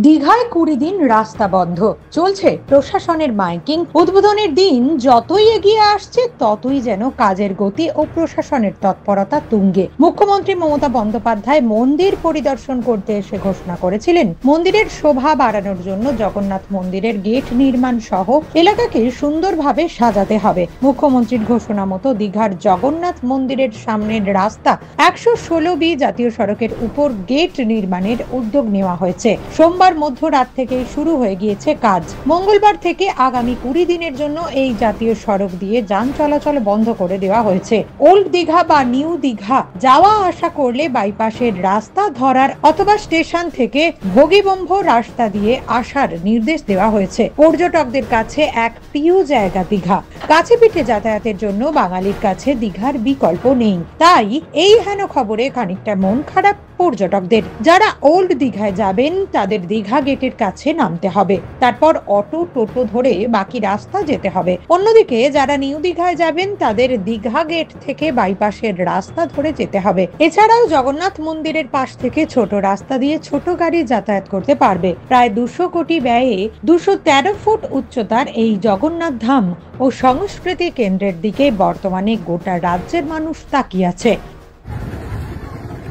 দীঘায় 20 দিন রাস্তা বন্ধ চলছে। প্রশাসনের মাইকিং। উদ্বোধনের দিন যতই এগিয়ে আসছে ততই যেন কাজের গতি ও প্রশাসনের তৎপরতা তুঙ্গে। মুখ্যমন্ত্রী মমতা বন্দ্যোপাধ্যায় মন্দির পরিদর্শন করতে এসে ঘোষণা করেছিলেন, মন্দিরের শোভা বাড়ানোর জন্য জগন্নাথ মন্দিরের গেট নির্মাণ সহ এলাকাকে সুন্দরভাবে সাজাতে হবে। মুখ্যমন্ত্রীর ঘোষণা মতো দীঘার জগন্নাথ মন্দিরের সামনের রাস্তা 116B জাতীয় সড়কের উপর গেট নির্মাণের উদ্যোগ নেওয়া হয়েছে। সোমবার মধ্যরাত থেকে শুরু হয়ে গিয়েছে কাজ। মঙ্গলবার থেকে আগামী 20 দিনের জন্য এই জাতীয় সড়ক দিয়ে যান চলাচল বন্ধ করে দেওয়া হয়েছে। ওল্ড দীঘা বা নিউ দীঘা যাওয়া আসা করলে বাইপাসের রাস্তা ধরার অথবা স্টেশন থেকে ভোগীবম্ভ রাস্তা দিয়ে আসার নির্দেশ দেওয়া হয়েছে। পর্যটকদের কাছে এক প্রিয় জায়গা দীঘা। কাছে পিঠে যাতায়াতের জন্য বাঙালির কাছে দীঘার বিকল্প নেই। তাই এই হেন খবরে খানিকটা মন খারাপ পর্যটকদের। যারা ওল্ড দীঘায় যাবেন তাদের দীঘা গেটের কাছে নামতে হবে, তারপর অটো টোটো ধরে বাকি রাস্তা যেতে হবে। অন্যদিকে যারা নিউ দীঘায় যাবেন তাদের দীঘা গেট থেকে বাইপাসের রাস্তা ধরে যেতে হবে। এছাড়াও জগন্নাথ মন্দিরের পাশ থেকে ছোট রাস্তা দিয়ে ছোট গাড়ি যাতায়াত করতে পারবে। প্রায় 200 কোটি ব্যয়ে 213 ফুট উচ্চতার এই জগন্নাথ ধাম ও সংস্কৃতি কেন্দ্রের দিকে বর্তমানে গোটা রাজ্যের মানুষ তাকিয়ে আছে।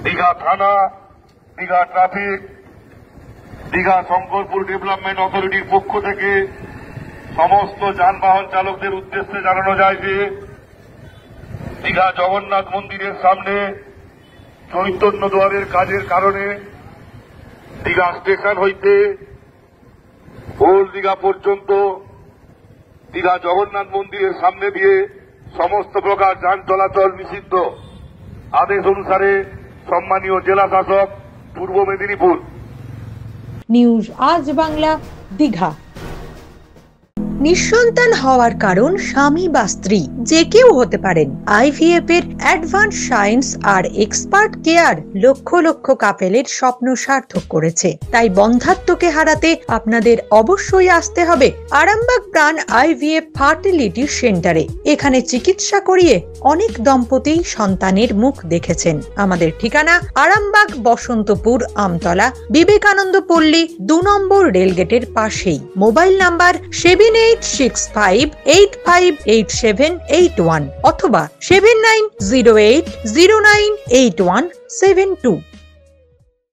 দীঘা থানা, দীঘা ট্রাফিক, দীঘা শঙ্করপুর ডেভেলপমেন্ট অথরিটির পক্ষ থেকে সমস্ত যানবাহন চালকদের উদ্দেশ্যে জানানো যায় যে দীঘা জগন্নাথ মন্দিরের সামনে চৈতন্য দুয়ারের কাজের কারণে দীঘা স্টেশন হইতে ওল্ড দীঘা পর্যন্ত দীঘা জগন্নাথ মন্দিরের সামনে দিয়ে সমস্ত প্রকার যান চলাচল নিষিদ্ধ। আদেশ অনুসারে সম্মানীয় জেলা শাসক, পূর্ব মেদিনীপুর। নিউজ আজ বাংলা, দীঘা। নিঃসন্তান হওয়ার কারণ স্বামী বা স্ত্রী যে কেউ হতে পারেন। IVF এর অ্যাডভান্স সায়েন্স আর এক্সপার্ট কেয়ার লক্ষ লক্ষ কাপেলের স্বপ্ন সার্থক করেছে। তাই বন্ধাত্বকে হারাতে আপনাদের অবশ্যই আসতে হবে আরামবাগ প্রাণ IVF ফার্টিলিটি সেন্টারে। এখানে চিকিৎসা করিয়ে অনেক দম্পতি সন্তানের মুখ দেখেছেন। আমাদের ঠিকানা আরামবাগ বসন্তপুর আমতলা, বিবেকানন্দ পল্লী 2 নম্বর রেলগেটের পাশেই। মোবাইল নাম্বার 7865858781 অথবা 7908098172।